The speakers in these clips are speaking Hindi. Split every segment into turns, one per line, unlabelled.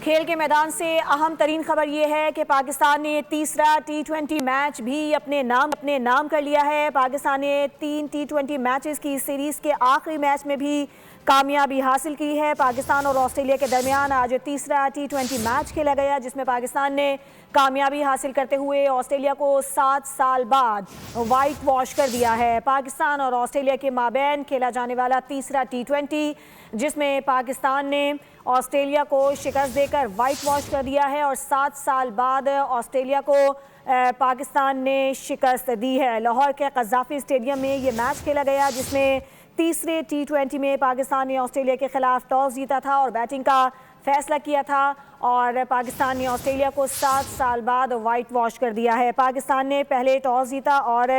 खेल के मैदान से अहम तरीन खबर यह है कि पाकिस्तान ने तीसरा T20 मैच भी अपने नाम कर लिया है। पाकिस्तान ने 3 T20 मैचेस की सीरीज के आखिरी मैच में भी कामयाबी हासिल की है। पाकिस्तान और ऑस्ट्रेलिया के दरमियान आज तीसरा T20 मैच खेला गया, जिसमें पाकिस्तान ने कामयाबी हासिल करते हुए ऑस्ट्रेलिया को 7 साल बाद वाइट वॉश कर दिया है। पाकिस्तान और ऑस्ट्रेलिया के माबैन खेला जाने वाला तीसरा T20, जिसमें पाकिस्तान ने ऑस्ट्रेलिया को शिकस्त देकर वाइट वॉश कर दिया है और 7 साल बाद ऑस्ट्रेलिया को पाकिस्तान ने शिकस्त दी है। लाहौर के कज़ाफ़ी स्टेडियम में ये मैच खेला गया, जिसमें तीसरे T20 में पाकिस्तान ने ऑस्ट्रेलिया के खिलाफ टॉस जीता था और बैटिंग का फैसला किया था और पाकिस्तान ने ऑस्ट्रेलिया को 7 साल बाद वाइट वॉश कर दिया है। पाकिस्तान ने पहले टॉस जीता और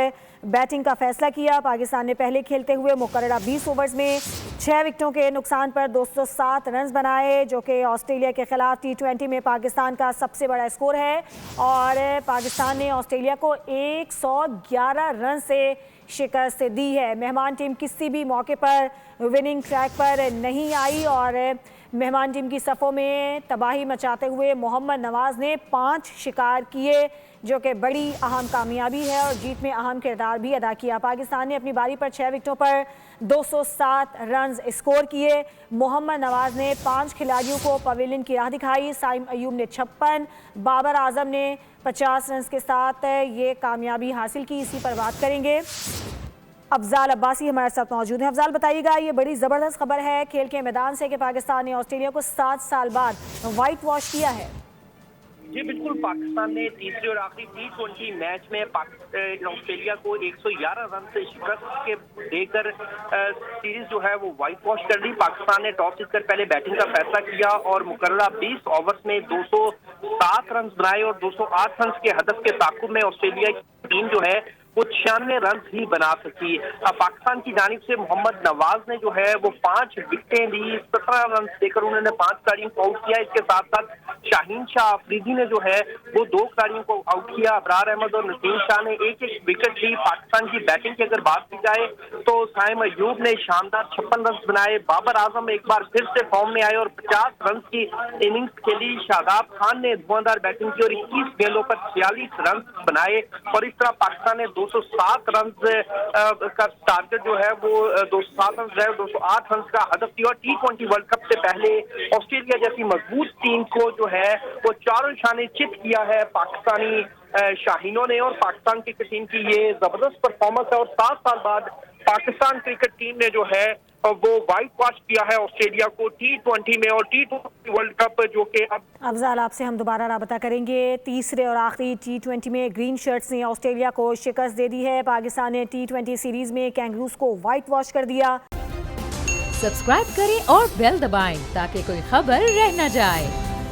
बैटिंग का फैसला किया। पाकिस्तान ने पहले खेलते हुए मुकर्ररा 20 ओवर्स में 6 विकेटों के नुकसान पर 207 रन बनाए, जो कि ऑस्ट्रेलिया के खिलाफ T20 में पाकिस्तान का सबसे बड़ा स्कोर है। और पाकिस्तान ने ऑस्ट्रेलिया को 111 रन से शिकस्त दी है। मेहमान टीम किसी भी मौके पर विनिंग ट्रैक पर नहीं आई और मेहमान टीम की सफ़ों में तबाही मचाते हुए मोहम्मद नवाज़ ने 5 शिकार किए, जो कि बड़ी अहम कामयाबी है और जीत में अहम किरदार भी अदा किया। पाकिस्तान ने अपनी बारी पर 6 विकेटों पर 207 रन स्कोर किए। मोहम्मद नवाज़ ने 5 खिलाड़ियों को पवेलियन की राह दिखाई। साइम अयूब ने 56, बाबर आजम ने 50 रन के साथ ये कामयाबी हासिल की। इसी पर बात करेंगे। अफजाल अब्बासी हमारे साथ मौजूद हैं। अफजाल, बताइएगा, ये बड़ी ज़बरदस्त खबर है खेल के मैदान से कि पाकिस्तान ने ऑस्ट्रेलिया को 7 साल बाद वाइट वॉश किया है।
जी बिल्कुल, पाकिस्तान ने तीसरे और आखिरी T20 मैच में ऑस्ट्रेलिया को 111 रन से शिकस्त के देकर सीरीज जो है वो वाइट वॉश कर दी। पाकिस्तान ने टॉस जीतकर पहले बैटिंग का फैसला किया और मुकर्ररा 20 ओवर्स में 207 रन बनाए और 208 रन के हदफ के ताक़ुब में ऑस्ट्रेलिया की टीम जो है वो 96 रन ही बना सकी। पाकिस्तान की जानिब से मोहम्मद नवाज ने जो है वो 5 विकेटें दी, 17 रन देकर उन्होंने 5 खिलाड़ियों को आउट किया। इसके साथ साथ शाहीन शाह अफरीदी ने जो है वो 2 खिलाड़ियों को आउट किया। अबरार अहमद और नसीम शाह ने एक विकेट ली। पाकिस्तान की बैटिंग की अगर बात की जाए तो साइम अयूब ने शानदार 56 रन बनाए। बाबर आजम एक बार फिर से फॉर्म में आए और 50 रन की इनिंग्स खेली। शादाब खान ने धुआंधार बैटिंग की और 21 गेंदों पर 46 रन बनाए और इस तरह पाकिस्तान ने 207 रन का टारगेट जो है वो 207 रन रहे, 208 रन का हदफ दिया। और T20 वर्ल्ड कप से पहले ऑस्ट्रेलिया जैसी मजबूत टीम को जो है वो चारों निशाने चित किया है पाकिस्तानी शाहीनों ने। और पाकिस्तान क्रिकेट टीम की ये जबरदस्त परफॉर्मेंस है और 7 साल बाद पाकिस्तान क्रिकेट टीम ने जो है वो वाइट वॉश किया है ऑस्ट्रेलिया को T20 में और T20 वर्ल्ड कप जो कि अब।
अफजाल, आपसे हम दोबारा राबता करेंगे। तीसरे और आखिरी T20 में ग्रीन शर्ट्स ने ऑस्ट्रेलिया को शिकस्त दे दी है। पाकिस्तान ने T20 सीरीज में कैंगरूज को वाइट वॉश कर दिया।
सब्सक्राइब करें और बेल दबाएं ताकि कोई खबर रह न जाए।